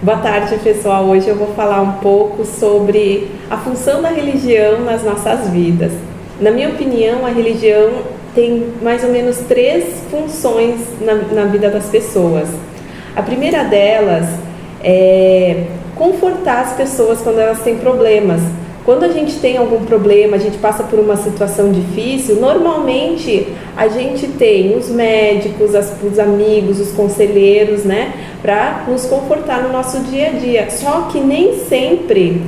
Boa tarde, pessoal. Hoje eu vou falar um pouco sobre a função da religião nas nossas vidas. Na minha opinião, a religião tem mais ou menos 3 funções na vida das pessoas. A primeira delas é confortar as pessoas quando elas têm problemas. Quando a gente tem algum problema, a gente passa por uma situação difícil, normalmente a gente tem os médicos, os amigos, os conselheiros, né, para nos confortar no nosso dia a dia. Só que nem sempre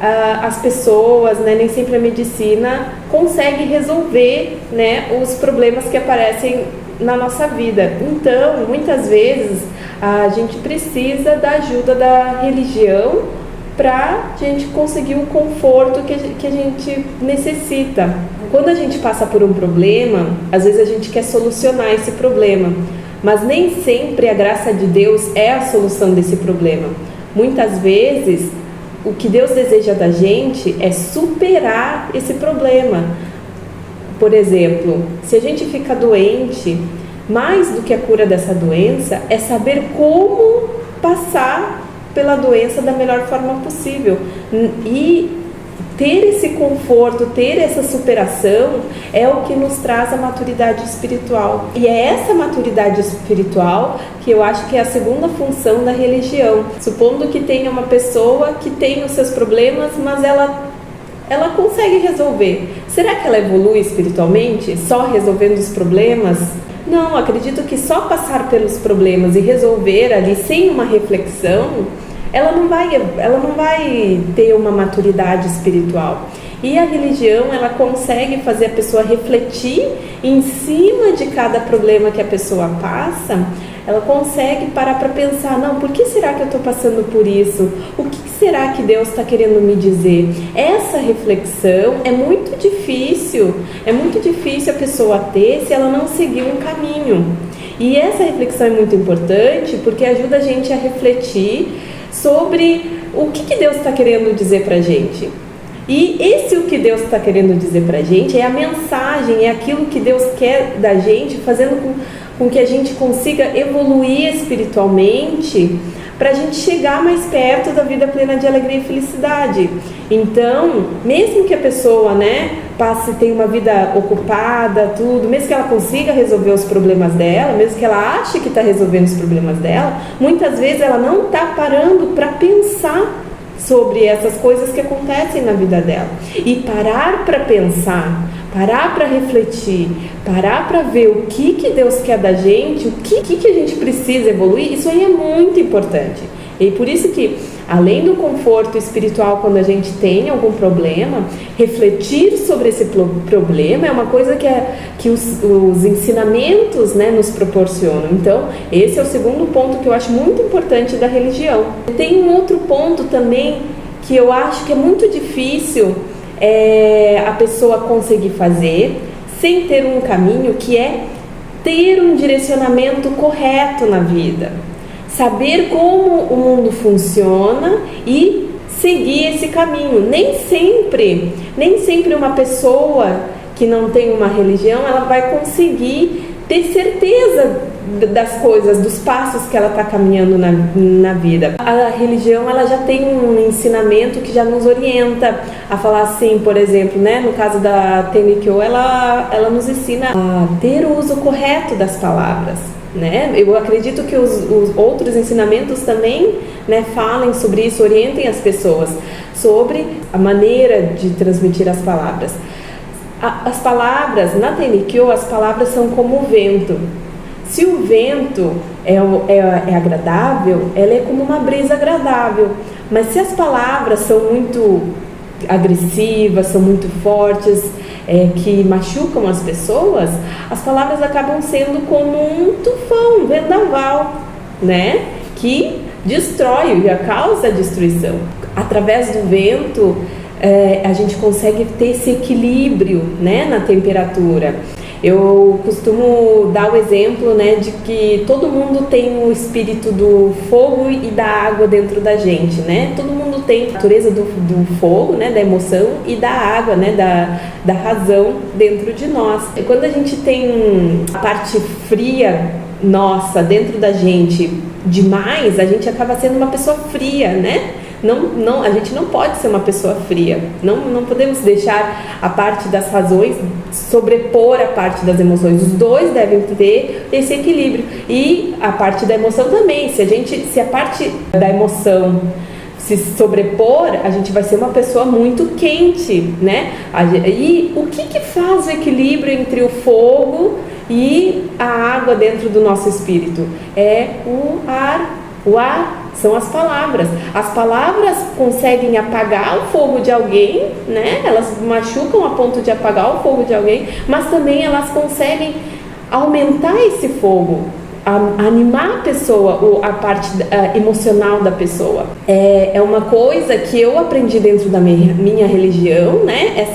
as pessoas, né, nem sempre a medicina consegue resolver, né, os problemas que aparecem na nossa vida. Então, muitas vezes a gente precisa da ajuda da religião para a gente conseguir o conforto que a gente necessita. Quando a gente passa por um problema, às vezes a gente quer solucionar esse problema, mas nem sempre a graça de Deus é a solução desse problema. Muitas vezes, o que Deus deseja da gente é superar esse problema. Por exemplo, se a gente fica doente, mais do que a cura dessa doença é saber como passar pela doença da melhor forma possível. E ter esse conforto, ter essa superação é o que nos traz a maturidade espiritual. E é essa maturidade espiritual que eu acho que é a segunda função da religião. Supondo que tenha uma pessoa que tem os seus problemas, mas ela consegue resolver. Será que ela evolui espiritualmente só resolvendo os problemas? Não, acredito que só passar pelos problemas e resolver ali sem uma reflexão, ela não vai ter uma maturidade espiritual. E a religião, ela consegue fazer a pessoa refletir em cima de cada problema que a pessoa passa. Ela consegue parar para pensar, não, por que será que eu estou passando por isso? O que será que Deus está querendo me dizer? Essa reflexão é muito difícil a pessoa ter se ela não seguir um caminho. E essa reflexão é muito importante porque ajuda a gente a refletir sobre o que Deus está querendo dizer para a gente. E o que Deus está querendo dizer para a gente é a mensagem, é aquilo que Deus quer da gente, fazendo com que a gente consiga evoluir espiritualmente para a gente chegar mais perto da vida plena de alegria e felicidade. Então, mesmo que a pessoa, né, tenha uma vida ocupada, tudo, mesmo que ela consiga resolver os problemas dela, mesmo que ela ache que está resolvendo os problemas dela, muitas vezes ela não está parando para pensar sobre essas coisas que acontecem na vida dela. E parar para pensar, parar para refletir, parar para ver o que Deus quer da gente, o que a gente precisa evoluir, isso aí é muito importante. E por isso que, além do conforto espiritual quando a gente tem algum problema, refletir sobre esse problema é uma coisa que os ensinamentos, né, nos proporcionam. Então, esse é o segundo ponto que eu acho muito importante da religião. Tem um outro ponto também que eu acho que é muito difícil a pessoa conseguir fazer sem ter um caminho, que é ter um direcionamento correto na vida. Saber como o mundo funciona e seguir esse caminho. Nem sempre uma pessoa que não tem uma religião, ela vai conseguir ter certeza das coisas, dos passos que ela está caminhando na vida. A religião, ela já tem um ensinamento que já nos orienta a falar assim, por exemplo, né, no caso da Tenrikyo, ela nos ensina a ter o uso correto das palavras. Né? Eu acredito que os outros ensinamentos também, né, falem sobre isso, orientem as pessoas sobre a maneira de transmitir as palavras. As palavras, na Tenrikyo, as palavras são como o vento. Se o vento é agradável, ela é como uma brisa agradável. Mas se as palavras são muito agressivas, são muito fortes, que machucam as pessoas, as palavras acabam sendo como um tufão, um vendaval, né? Que destrói e causa destruição. Através do vento, a gente consegue ter esse equilíbrio, né, na temperatura. Eu costumo dar o exemplo, né, de que todo mundo tem o espírito do fogo e da água dentro da gente, né? Todo mundo tem a natureza do fogo, né, da emoção, e da água, né, da razão dentro de nós. E quando a gente tem a parte fria, nossa, dentro da gente demais, a gente acaba sendo uma pessoa fria, né? Não, a gente não pode ser uma pessoa fria. Não podemos deixar a parte das razões sobrepor a parte das emoções. Os dois devem ter esse equilíbrio. E a parte da emoção também. Se a parte da emoção se sobrepor, a gente vai ser uma pessoa muito quente, né? E o que faz o equilíbrio entre o fogo e a água dentro do nosso espírito? É o ar. O ar são as palavras. As palavras conseguem apagar o fogo de alguém, né? Elas machucam a ponto de apagar o fogo de alguém, mas também elas conseguem aumentar esse fogo, animar a pessoa, a parte emocional da pessoa. É uma coisa que eu aprendi dentro da minha religião, né?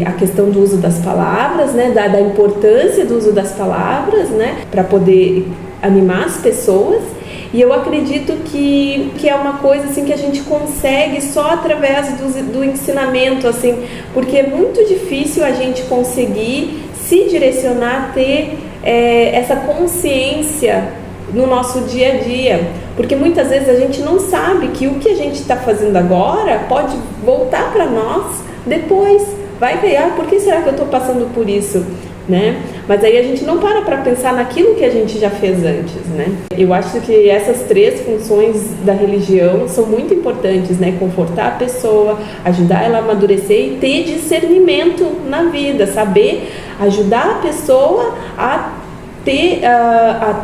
A questão do uso das palavras, né? Da importância do uso das palavras, né? Para poder animar as pessoas. E eu acredito que é uma coisa assim que a gente consegue só através do ensinamento, assim, porque é muito difícil a gente conseguir se direcionar, ter essa consciência no nosso dia a dia, porque muitas vezes a gente não sabe que o que a gente está fazendo agora pode voltar para nós depois. Vai ver, por que será que eu estou passando por isso? Né? Mas aí a gente não para pensar naquilo que a gente já fez antes, né? Eu acho que essas 3 funções da religião são muito importantes, né? Confortar a pessoa, ajudar ela a amadurecer e ter discernimento na vida, saber ajudar a pessoa a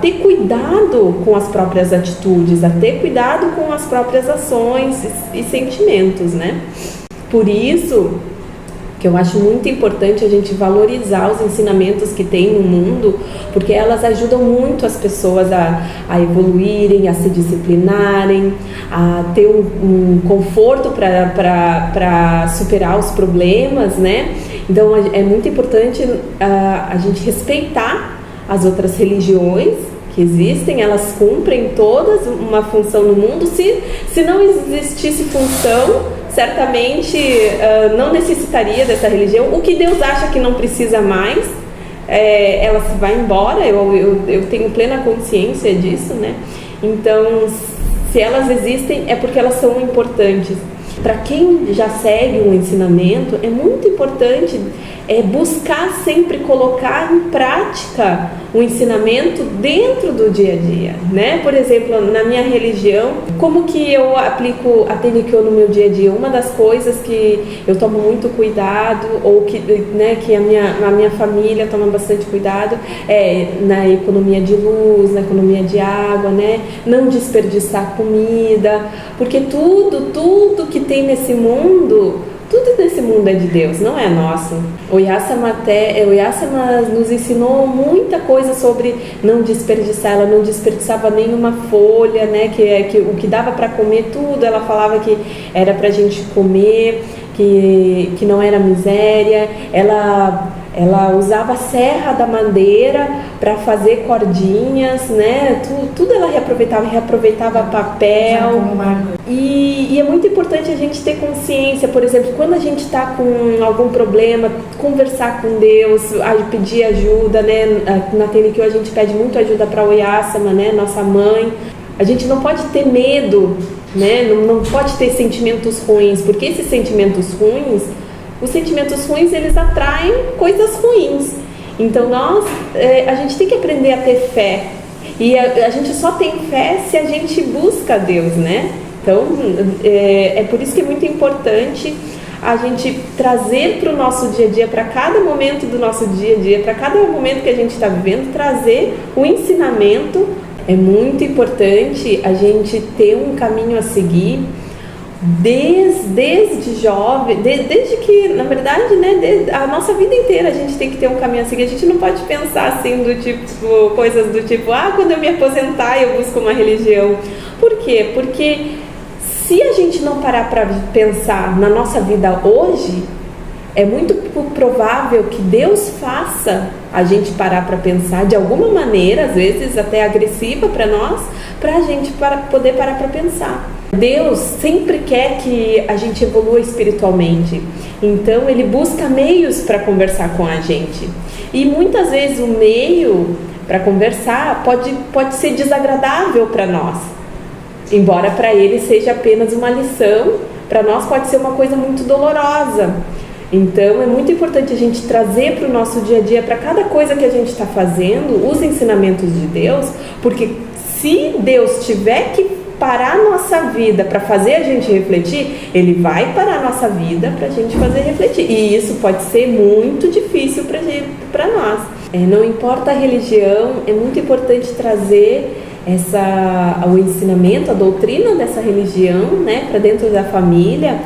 ter cuidado com as próprias atitudes, a ter cuidado com as próprias ações e sentimentos, né? Por isso que eu acho muito importante a gente valorizar os ensinamentos que tem no mundo, porque elas ajudam muito as pessoas a evoluírem, a se disciplinarem, a ter um conforto para superar os problemas, né? Então é muito importante a gente respeitar as outras religiões que existem, elas cumprem todas uma função no mundo. Se não existisse função, certamente não necessitaria dessa religião. O que Deus acha que não precisa mais, ela se vai embora. Eu tenho plena consciência disso, né? Então, se elas existem, é porque elas são importantes. Para quem já segue um ensinamento, é muito importante buscar sempre colocar em prática o ensinamento dentro do dia a dia, né? Por exemplo, na minha religião, como que eu aplico a Tenikyo no meu dia a dia? Uma das coisas que eu tomo muito cuidado, ou que a minha família toma bastante cuidado, é na economia de luz, na economia de água, né? Não desperdiçar comida, porque tudo que tem nesse mundo, tudo desse mundo é de Deus, não é nosso. O Yasama nos ensinou muita coisa sobre não desperdiçar. Ela não desperdiçava nenhuma folha, né? Que o que dava para comer tudo, ela falava que era pra gente comer, que não era miséria. Ela usava a serra da madeira para fazer cordinhas, né? Tudo ela reaproveitava papel. E é muito importante a gente ter consciência, por exemplo, quando a gente está com algum problema, conversar com Deus, pedir ajuda, né? Na Tenikyo a gente pede muito ajuda para o Oyasama, né? Nossa mãe. A gente não pode ter medo, né? Não pode ter sentimentos ruins, porque esses sentimentos ruins, os sentimentos ruins, eles atraem coisas ruins. Então a gente tem que aprender a ter fé. E a gente só tem fé se a gente busca Deus, né? Então é por isso que é muito importante a gente trazer para o nosso dia a dia, para cada momento do nosso dia a dia, para cada momento que a gente está vivendo, trazer o ensinamento. É muito importante a gente ter um caminho a seguir desde jovem, desde que, na verdade, né, a nossa vida inteira a gente tem que ter um caminho a seguir. A gente não pode pensar assim do tipo, coisas do tipo, quando eu me aposentar eu busco uma religião. Por quê? Porque se a gente não parar para pensar na nossa vida hoje, é muito provável que Deus faça a gente parar para pensar de alguma maneira, às vezes até agressiva para nós, para a gente poder parar para pensar. Deus sempre quer que a gente evolua espiritualmente, então Ele busca meios para conversar com a gente. E muitas vezes o meio para conversar, pode ser desagradável para nós. Embora para ele seja apenas uma lição, para nós pode ser uma coisa muito dolorosa. Então é muito importante a gente trazer para o nosso dia a dia, para cada coisa que a gente está fazendo, os ensinamentos de Deus, porque se Deus tiver que parar a nossa vida para fazer a gente refletir, Ele vai parar a nossa vida para a gente fazer refletir. E isso pode ser muito difícil para nós. Não importa a religião, é muito importante trazer o ensinamento, a doutrina dessa religião, né, para dentro da família,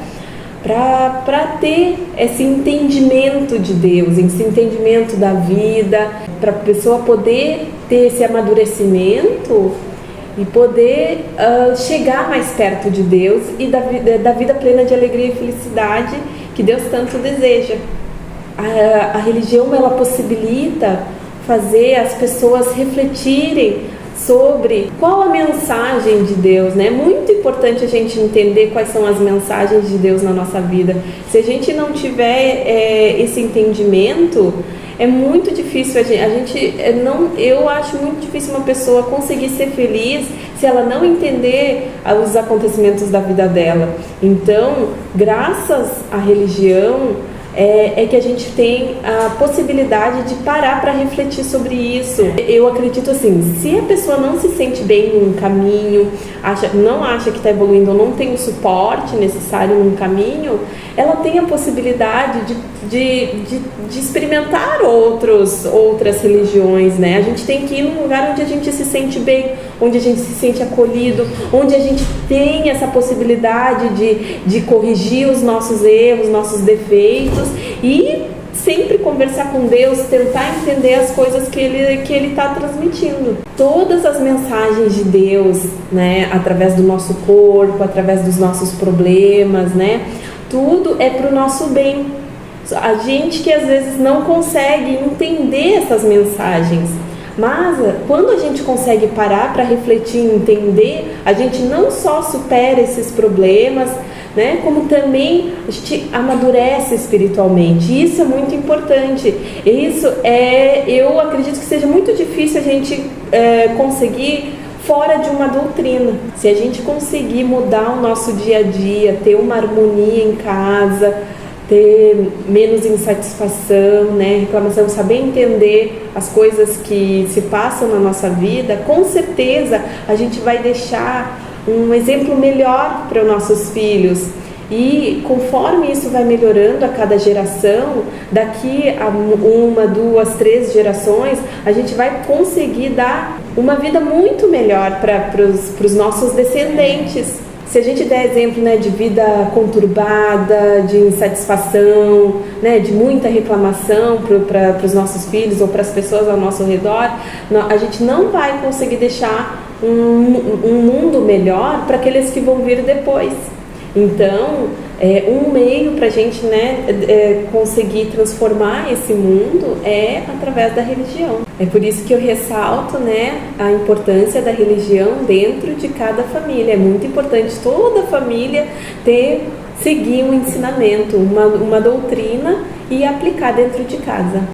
para ter esse entendimento de Deus, esse entendimento da vida, para a pessoa poder ter esse amadurecimento e poder chegar mais perto de Deus e da vida plena de alegria e felicidade que Deus tanto deseja. A religião, ela possibilita fazer as pessoas refletirem sobre qual a mensagem de Deus, né? É muito importante a gente entender quais são as mensagens de Deus na nossa vida. Se a gente não tiver esse entendimento, é muito difícil eu acho muito difícil uma pessoa conseguir ser feliz se ela não entender os acontecimentos da vida dela. Então, graças à religião, é que a gente tem a possibilidade de parar para refletir sobre isso. Eu acredito assim, se a pessoa não se sente bem num caminho, não acha que está evoluindo ou não tem o suporte necessário num caminho, ela tem a possibilidade de experimentar outras religiões, né? A gente tem que ir num lugar onde a gente se sente bem, onde a gente se sente acolhido, onde a gente tem essa possibilidade de corrigir os nossos erros, nossos defeitos e sempre conversar com Deus, tentar entender as coisas que Ele está transmitindo. Todas as mensagens de Deus, né, através do nosso corpo, através dos nossos problemas, né, tudo é para o nosso bem. A gente que às vezes não consegue entender essas mensagens, mas quando a gente consegue parar para refletir e entender, a gente não só supera esses problemas, né, como também a gente amadurece espiritualmente. Isso é muito importante. Eu acredito que seja muito difícil a gente conseguir fora de uma doutrina. Se a gente conseguir mudar o nosso dia a dia, ter uma harmonia em casa, ter menos insatisfação, né, reclamação, saber entender as coisas que se passam na nossa vida, com certeza a gente vai deixar um exemplo melhor para os nossos filhos. E conforme isso vai melhorando a cada geração, daqui a 1, 2, 3 gerações, a gente vai conseguir dar uma vida muito melhor para os nossos descendentes. Se a gente der exemplo, né, de vida conturbada, de insatisfação, né, de muita reclamação para os nossos filhos ou para as pessoas ao nosso redor, a gente não vai conseguir deixar um mundo melhor para aqueles que vão vir depois. Então, um meio para a gente, né, conseguir transformar esse mundo é através da religião. É por isso que eu ressalto, né, a importância da religião dentro de cada família. É muito importante toda família seguir um ensinamento, uma doutrina e aplicar dentro de casa.